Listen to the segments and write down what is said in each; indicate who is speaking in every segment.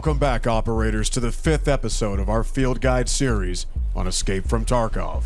Speaker 1: Welcome back, operators, to the 5th episode of our field guide series on Escape from Tarkov.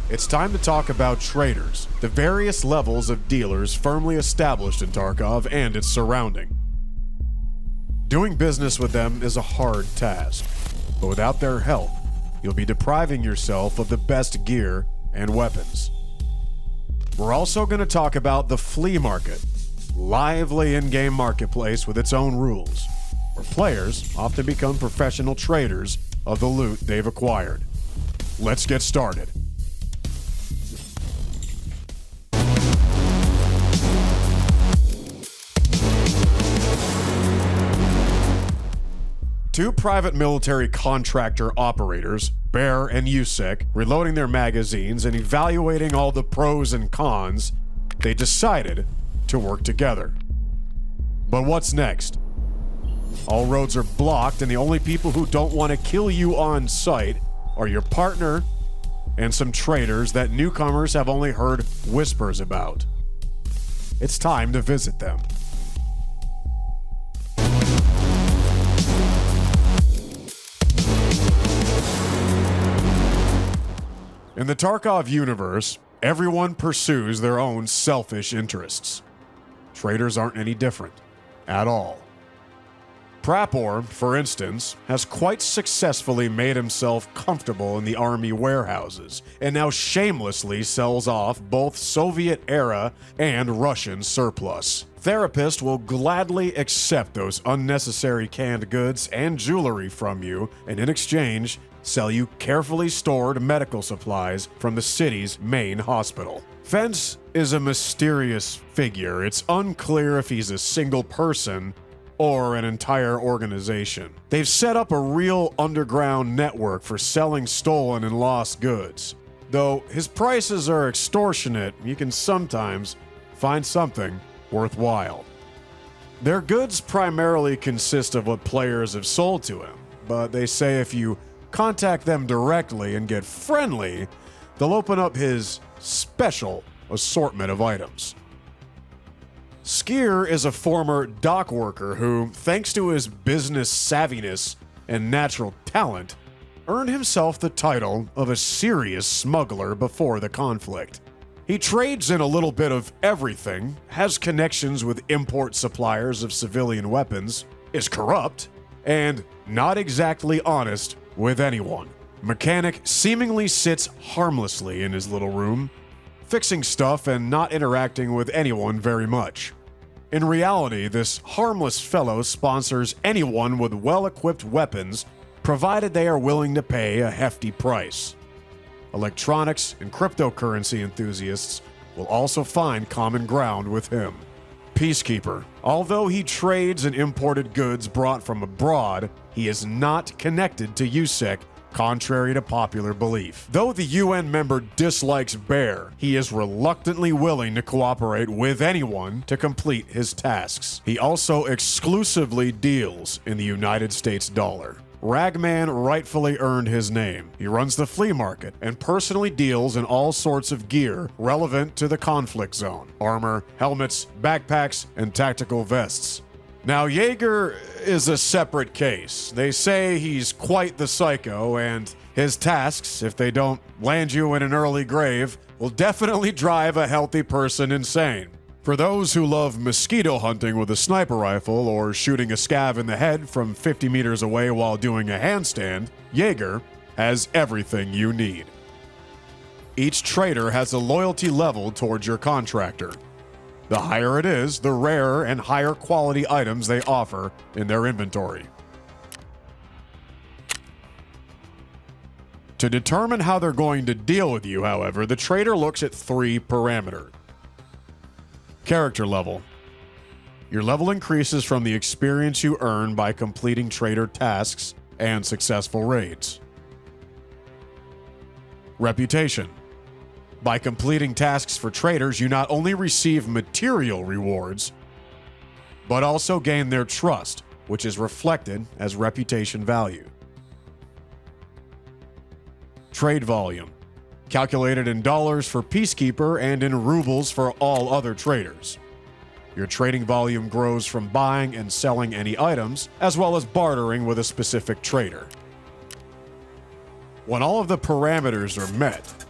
Speaker 1: It's time to talk about traders, the various levels of dealers firmly established in Tarkov and its surrounding. Doing business with them is a hard task, but without their help, you'll be depriving yourself of the best gear and weapons. We're also going to talk about the Flea Market, lively in-game marketplace with its own rules, where players often become professional traders of the loot they've acquired. Let's get started. Two private military contractor operators, Bear and USEC, reloading their magazines and evaluating all the pros and cons, they decided to work together. But what's next? All roads are blocked, and the only people who don't want to kill you on sight are your partner and some traders that newcomers have only heard whispers about. It's time to visit them. In the Tarkov universe, everyone pursues their own selfish interests. Traders aren't any different, at all. Prapor, for instance, has quite successfully made himself comfortable in the army warehouses, and now shamelessly sells off both Soviet-era and Russian surplus. Therapist will gladly accept those unnecessary canned goods and jewelry from you, and in exchange, sell you carefully stored medical supplies from the city's main hospital. Fence is a mysterious figure. It's unclear if he's a single person or an entire organization. They've set up a real underground network for selling stolen and lost goods. Though his prices are extortionate, you can sometimes find something worthwhile. Their goods primarily consist of what players have sold to him, but they say if you contact them directly and get friendly, they'll open up his special assortment of items. Skier is a former dock worker who, thanks to his business savviness and natural talent, earned himself the title of a serious smuggler before the conflict. He trades in a little bit of everything, has connections with import suppliers of civilian weapons, is corrupt, and not exactly honest with anyone. Mechanic seemingly sits harmlessly in his little room, fixing stuff and not interacting with anyone very much. In reality, this harmless fellow sponsors anyone with well-equipped weapons, provided they are willing to pay a hefty price. Electronics and cryptocurrency enthusiasts will also find common ground with him. Peacekeeper. Although he trades in imported goods brought from abroad, he is not connected to USEC, contrary to popular belief. Though the UN member dislikes Bear, he is reluctantly willing to cooperate with anyone to complete his tasks. He also exclusively deals in the United States dollar. Ragman rightfully earned his name. He runs the Flea Market and personally deals in all sorts of gear relevant to the conflict zone: armor, helmets, backpacks, and tactical vests. Now, Jaeger is a separate case. They say he's quite the psycho, and his tasks, if they don't land you in an early grave, will definitely drive a healthy person insane. For those who love mosquito hunting with a sniper rifle or shooting a scav in the head from 50 meters away while doing a handstand, Jaeger has everything you need. Each trader has a loyalty level towards your contractor. The higher it is, the rarer and higher quality items they offer in their inventory. To determine how they're going to deal with you, however, the trader looks at 3 parameters. Character level. Your level increases from the experience you earn by completing trader tasks and successful raids. Reputation. By completing tasks for traders, you not only receive material rewards, but also gain their trust, which is reflected as reputation value. Trade volume. Calculated in dollars for Peacekeeper and in rubles for all other traders. Your trading volume grows from buying and selling any items, as well as bartering with a specific trader. When all of the parameters are met,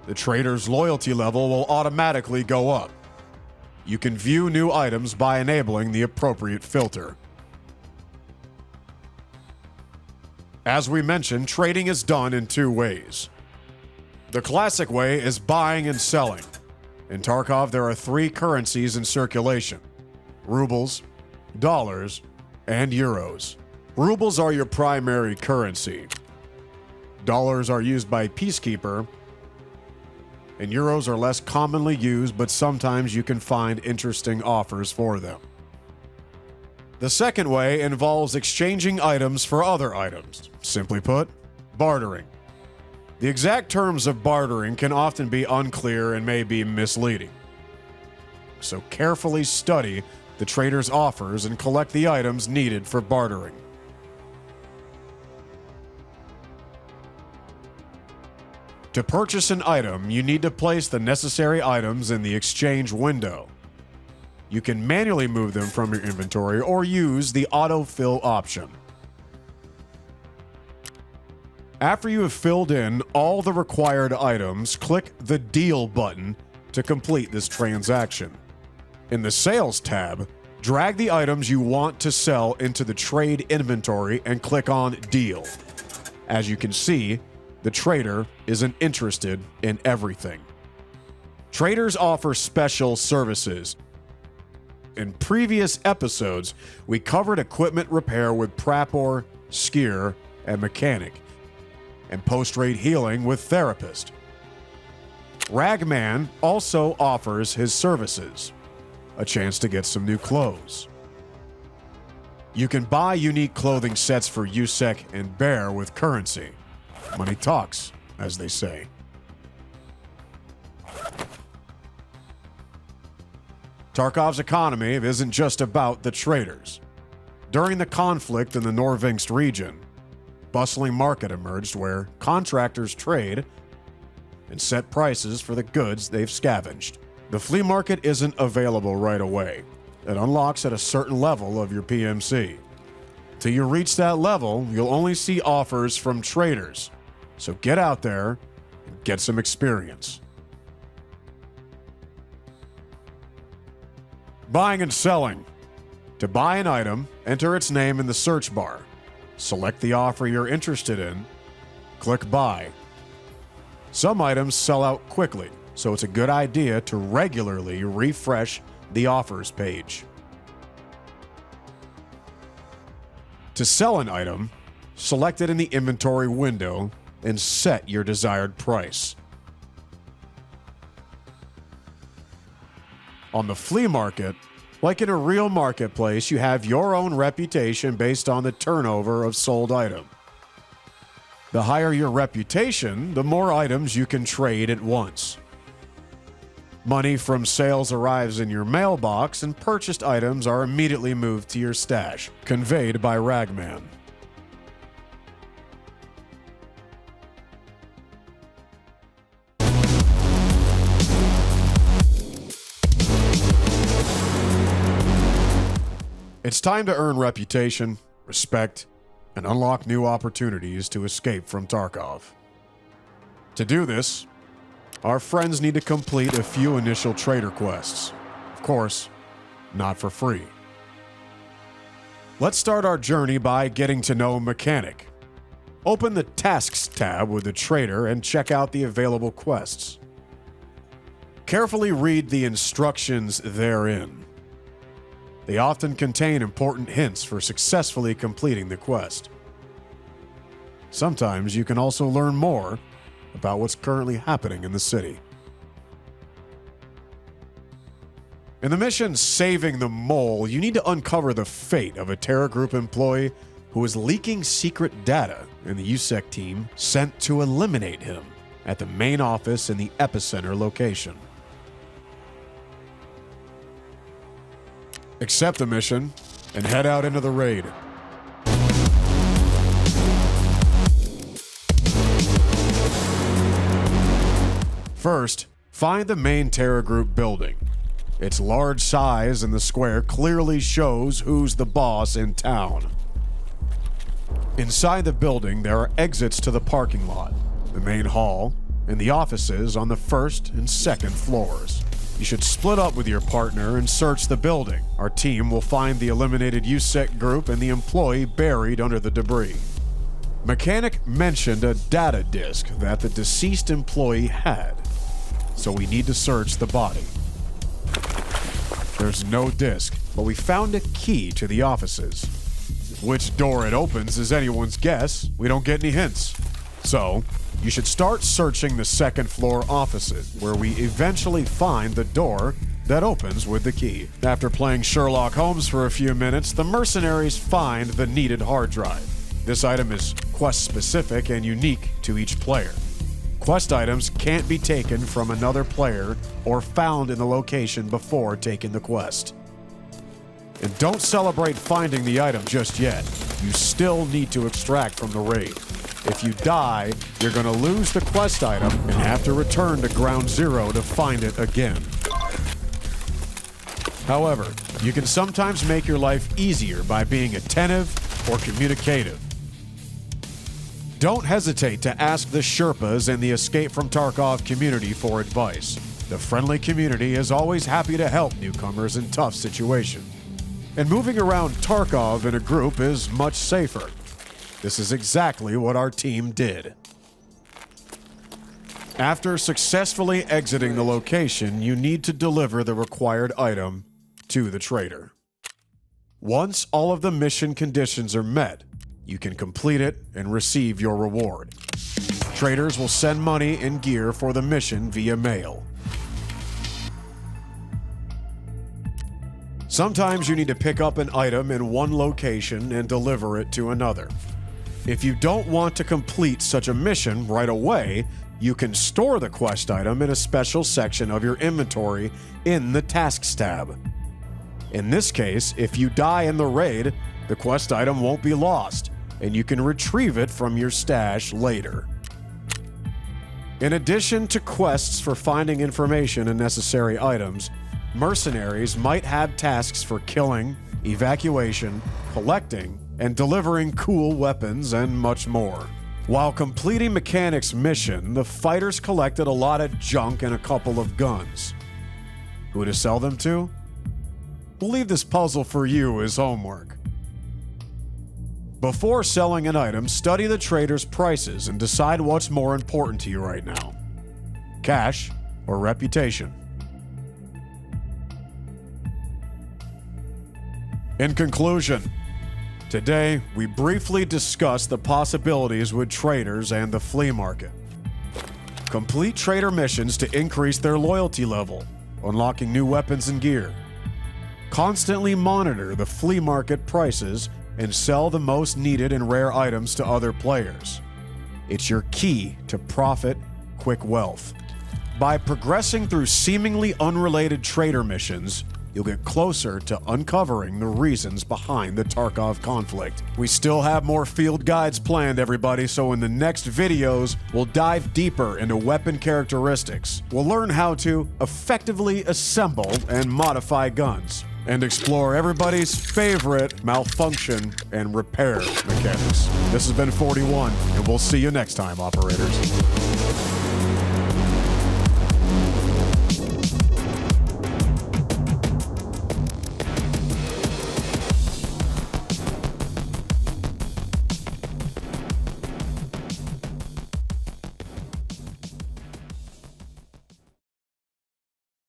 Speaker 1: the trader's loyalty level will automatically go up. You can view new items by enabling the appropriate filter. As we mentioned, trading is done in two ways. The classic way is buying and selling. In Tarkov, there are three currencies in circulation: rubles, dollars, and euros. Rubles are your primary currency. Dollars are used by Peacekeeper, and euros are less commonly used, but sometimes you can find interesting offers for them. The second way involves exchanging items for other items. Simply put, bartering. The exact terms of bartering can often be unclear and may be misleading. So carefully study the trader's offers and collect the items needed for bartering. To purchase an item, you need to place the necessary items in the exchange window. You can manually move them from your inventory or use the autofill option. After you have filled in all the required items, click the Deal button to complete this transaction. In the Sales tab, drag the items you want to sell into the trade inventory and click on Deal. As you can see, the trader isn't interested in everything. Traders offer special services. In previous episodes, we covered equipment repair with Prapor, Skier, and Mechanic, and post-raid healing with Therapist. Ragman also offers his services, a chance to get some new clothes. You can buy unique clothing sets for USEC and Bear with currency. Money talks, as they say. Tarkov's economy isn't just about the traders. During the conflict in the Norvingst region, bustling market emerged where contractors trade and set prices for the goods they've scavenged. The flea market isn't available right away. It unlocks at a certain level of your PMC. Till you reach that level, you'll only see offers from traders. So get out there and get some experience. Buying and selling. To buy an item, enter its name in the search bar. Select the offer you're interested in. Click Buy. Some items sell out quickly, so it's a good idea to regularly refresh the offers page. To sell an item, select it in the inventory window and set your desired price. On the flea market, like in a real marketplace, you have your own reputation based on the turnover of sold item. The higher your reputation, the more items you can trade at once. Money from sales arrives in your mailbox, and purchased items are immediately moved to your stash, conveyed by Ragman. It's time to earn reputation, respect, and unlock new opportunities to escape from Tarkov. To do this, our friends need to complete a few initial trader quests. Of course, not for free. Let's start our journey by getting to know Mechanic. Open the Tasks tab with the trader and check out the available quests. Carefully read the instructions therein. They often contain important hints for successfully completing the quest. Sometimes you can also learn more about what's currently happening in the city. In the mission Saving the Mole, you need to uncover the fate of a Terra Group employee who is leaking secret data, and the USEC team sent to eliminate him at the main office in the epicenter location. Accept the mission and head out into the raid. First, find the main Terra Group building. Its large size in the square clearly shows who's the boss in town. Inside the building, there are exits to the parking lot, the main hall, and the offices on the first and second floors. You should split up with your partner and search the building. Our team will find the eliminated USEC group and the employee buried under the debris. Mechanic mentioned a data disk that the deceased employee had, so we need to search the body. There's no disk, but we found a key to the offices. Which door it opens is anyone's guess. We don't get any hints. So, you should start searching the second floor offices, where we eventually find the door that opens with the key. After playing Sherlock Holmes for a few minutes, the mercenaries find the needed hard drive. This item is quest-specific and unique to each player. Quest items can't be taken from another player or found in the location before taking the quest. And don't celebrate finding the item just yet. You still need to extract from the raid. If you die, you're going to lose the quest item and have to return to ground zero to find it again. However, you can sometimes make your life easier by being attentive or communicative. Don't hesitate to ask the Sherpas and the Escape from Tarkov community for advice. The friendly community is always happy to help newcomers in tough situations. And moving around Tarkov in a group is much safer. This is exactly what our team did. After successfully exiting the location, you need to deliver the required item to the trader. Once all of the mission conditions are met, you can complete it and receive your reward. Traders will send money and gear for the mission via mail. Sometimes you need to pick up an item in one location and deliver it to another. If you don't want to complete such a mission right away, you can store the quest item in a special section of your inventory in the Tasks tab. In this case, if you die in the raid, the quest item won't be lost, and you can retrieve it from your stash later. In addition to quests for finding information and necessary items, mercenaries might have tasks for killing, evacuation, collecting, and delivering cool weapons and much more. While completing Mechanic's mission, the fighters collected a lot of junk and a couple of guns. Who to sell them to? We'll leave this puzzle for you as homework. Before selling an item, study the trader's prices and decide what's more important to you right now: cash or reputation. In conclusion, today we briefly discussed the possibilities with traders and the flea market. Complete trader missions to increase their loyalty level, unlocking new weapons and gear. Constantly monitor the flea market prices and sell the most needed and rare items to other players. It's your key to profit, quick wealth. By progressing through seemingly unrelated trader missions, you'll get closer to uncovering the reasons behind the Tarkov conflict. We still have more field guides planned, everybody, so in the next videos, we'll dive deeper into weapon characteristics. We'll learn how to effectively assemble and modify guns, and explore everybody's favorite malfunction and repair mechanics. This has been 41, and we'll see you next time, operators.